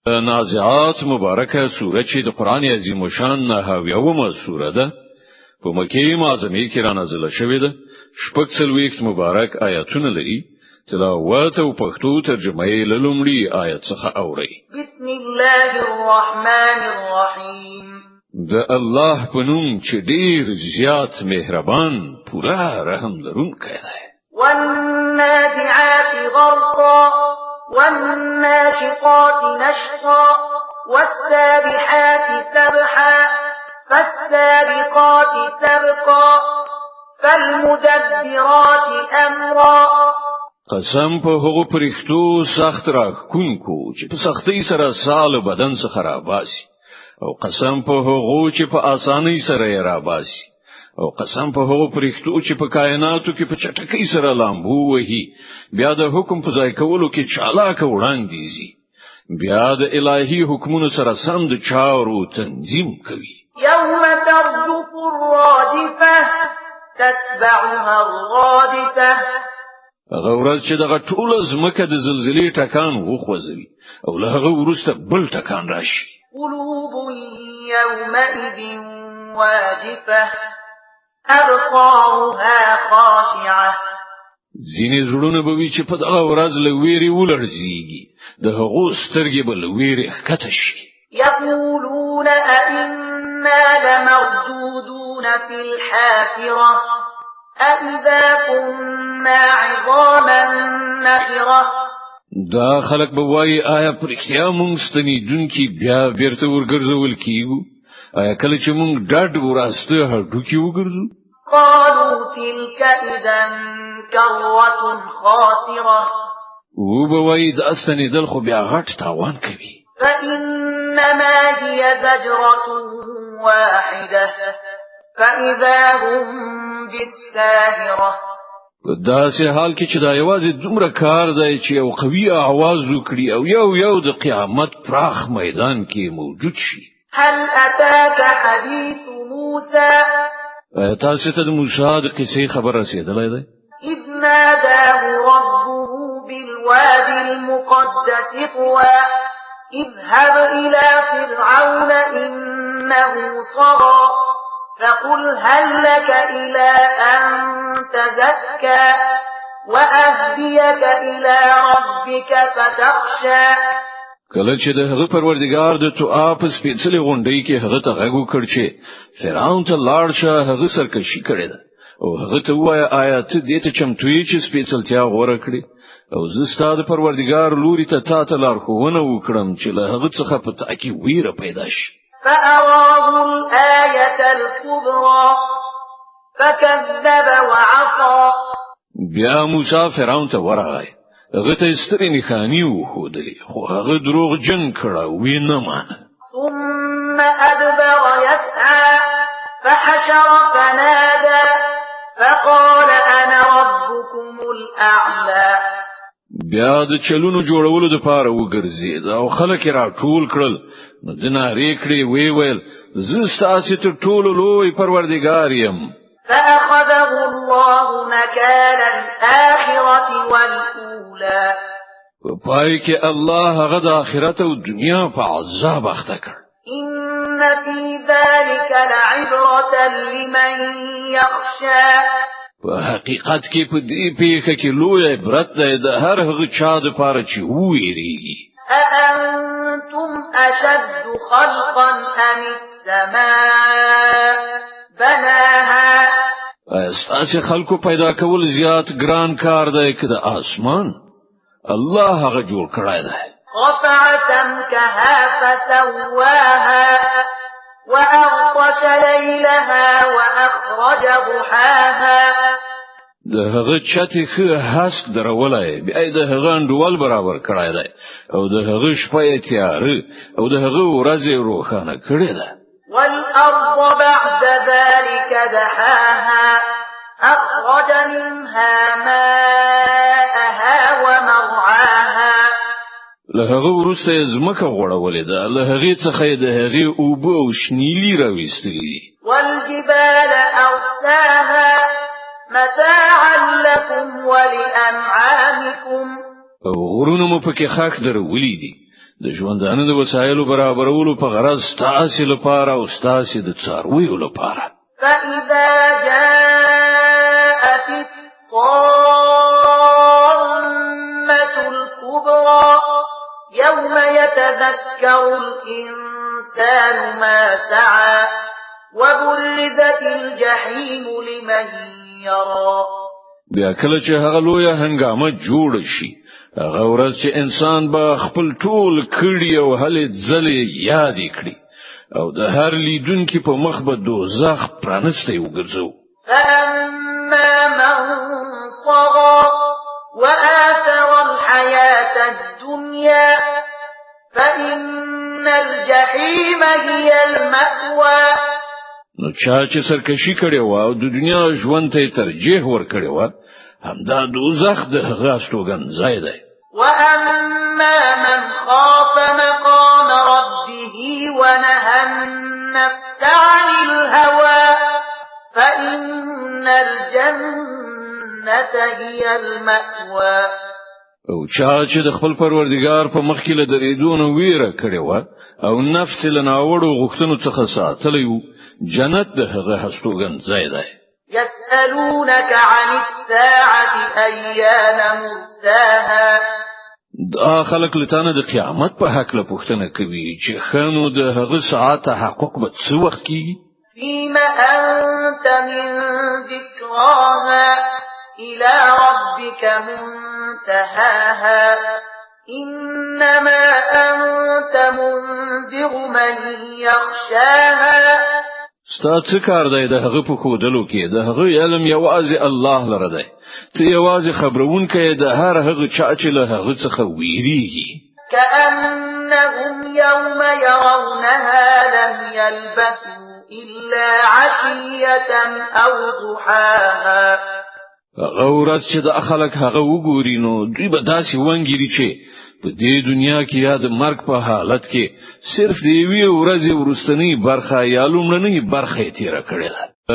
نازعات مبارکه سوره چې د قران عظیم شان نه هاویومه سوره ده په مکه معظمه کې را نازله شوې ده. شپږ څلوېښت مبارک آیاتونه لري. تلاوت او پښتو ترجمه یې لومړی آیت څخه اوري. بسم الله الرحمن الرحیم. د الله په نوم چې ډیر زیات مهربان پورا رحم لرونکی دی. والنازعات غرقا والناشطات نشطا والسابحات سبحا فالسابقات سبقا فالمدبرات امرا. قسم په هغه پرښتو سخت راکونکو چې په سختۍ سره سال بدن څخه راباسي، او قسم په هغه چې په اسانۍ سره یې راباسي، او قسم په هغه پرښتو چې په کائناتو کې په چټکۍ سره لامبو وهي، بیا د حکم په ځای کولو کې چالاک وړاندې زی، بیا د الهي حکمونو سره سم د چارو تنظیم کوي. يوم ترجف الراجفة تتبعها الرادفة. هغه ورځ چې دغه ټول زمکه د زلزلې ټکان وخوځوي او له هغه وروسته بل ټکان راشي. قلوب يومئذ واجفة أبصارها خاشعة. ځینې زړونه به وي چې په دغه ورځ له ویرې ولړزيږي، د هغو سترګې به له ویرې ښکته شي. يقولون أئنا لمردودون في الحافرة أئذا كنا عظاما نخرة. دا خلک به وایي آیا پر اختیا مونږ ستنیدونکي بیا بیرته ورګرځول کیږو؟ آیا کله چې مونږ ډاډ وراسته هډوکي وګرځو؟ قالوا تلك إذا كرة خاسرة. او به وایي دا ستنیدل خو بیا غټ تاوان کوي. فإنما هي زجرة واحدة فإذا هم بالساهرة. داسې حال کې چې دا یوازې دومره کار دی چې یو قوي आवाज وکړي او یو د قیامت پراخ میدان کې موجود شي. هل أتاك حديث موسى. تاسو ته د موسی د قصې خبر رسیدلې ده؟ إذ ناداه ربه بالوادي المقدس طوى اذهب إلى فرعون إنه طغى فقل هل لك إلى أن تزكى وأهديك إلى ربك فتخشى. کله چې د هغه پروردگار د توآ په سپېڅلې غونډۍ کې هغه ته غږ وکړ چې فرعون ته لاړ شه، هغه سرکشي کړې ده او هغه ته وایي آیا ته دې ته چمتو یې چې سپېڅلتیا غوره کړې، او زه ستاسو پروردگار لوري ته تاسو لارښوونه وکړم چې له هغه څخه په تا کې ویره پیدا شي. فأراه الآية الكبرى فكذب وعصى. بیا موسی فرعون ته ورغی، هغه ته سترې نښانې وښودلې، خو هغه دروغ جن کړه وینه مانه. ثم أدبر يسعى فحشر فنادى فقال أنا ربكم الأعلى. بیا د چلونو جوړولو د پاره وګرځید او خلک را ټول کړل، نو د نارې کړې وی ویل زه ستاسو ته ټول لوی پروردگار یم. فأخذه الله نكال الآخرة والأولى. پای کې الله هغه د آخرت او دنیا په عذاب اخته کړ. إن في ذلك لعبرة لمن يخشى. په حقیقت کې په دې پیښه کې لوی عبرت دی د هر هغه چا د پاره چې وېریږي. أأنتم أشد خلقا أم السماء بناها. استاسو خلقو پیدا کول زیات ګران کار دی که د اسمان الله هغه جوړ کړی دی. رفع سمكها فسواها وأغطش ليلها وأخرج ضحاها. د هغه چته خه هسک درولای بیا د هغه انډول برابر کړای دی او د هغه شپه تیار او د هغه ورځ روښانه کړی دی. والأرض بعد ذلك دحاها أخرج منها ماءها ومرعاها. له هغه وروسته زمکه غوړولې ده، له هغه څخه د هغه اوبه او شنیلی راوېستلې. والجبال أرساها متاعا لكم ولأنعامكم. او غرونه مو پکې خاک درولې دي د ژوندانه د وسایلو برابرولو په غرض تاسو لپاره او تاسو د څارویو لپاره. فإذا جاءت الطامة الكبرى يوم يتذكر الإنسان ما سعى وبرزت الجحيم لمن يرى. بیا کله چې هغه لویه هنګامه جوړ شي هغه ورځ چې انسان به خپل ټول کړي او هلې ځلې یاد کړي او د هر لیدونکو په مخ به دوزخ پرانسته وګرځو. فأما من طغى وآثر الحياة الدنيا فإن الجحيم هي المأوى. نو چا چې سرکشي کړي و او د دنیا ژوند ته ترجیح ور کړی و همدا دوزخ د هغه استوګن ځای دی. وأما من خاف مقام ربه ونهى النفس عن الهوى فإن الجنة هي المأوى. او چا چې د خپل پروردگار په مخ کې له درېدون ویره کړی و او نفس له ناوړو غوښتنو څخه ساتلی و جنت د هغه هستوګن ځای دی. يسألونك عن الساعة أيان مرساها. دا خلق لتانه د قیامت په حق له پوښتنه کوي چې خنو د هغه ساعت تحقق به څه وخت کیږي. فيما أنت من ذكراها إلى ربك منتهاها إنما أنت منذر من يخشاها. ستا څه کار دی د هغه په خودلو کې د هغه علم یوازې الله لره دی ته یوازې خبرون کې د هر هغه چا چې له هغه څخه ویریږي. كأنهم يوم يرونها لم يلبثوا إلا عشية أو ضحاها. هغه ورځ چې د خلک هغه وګوري نو دوی به داسې وانګيري چې په دې دنیا کې یا د مرګ په حالت کې صرف دی وی ورځې ورستنی برخه یا لومړنی برخه تیر کړې ده.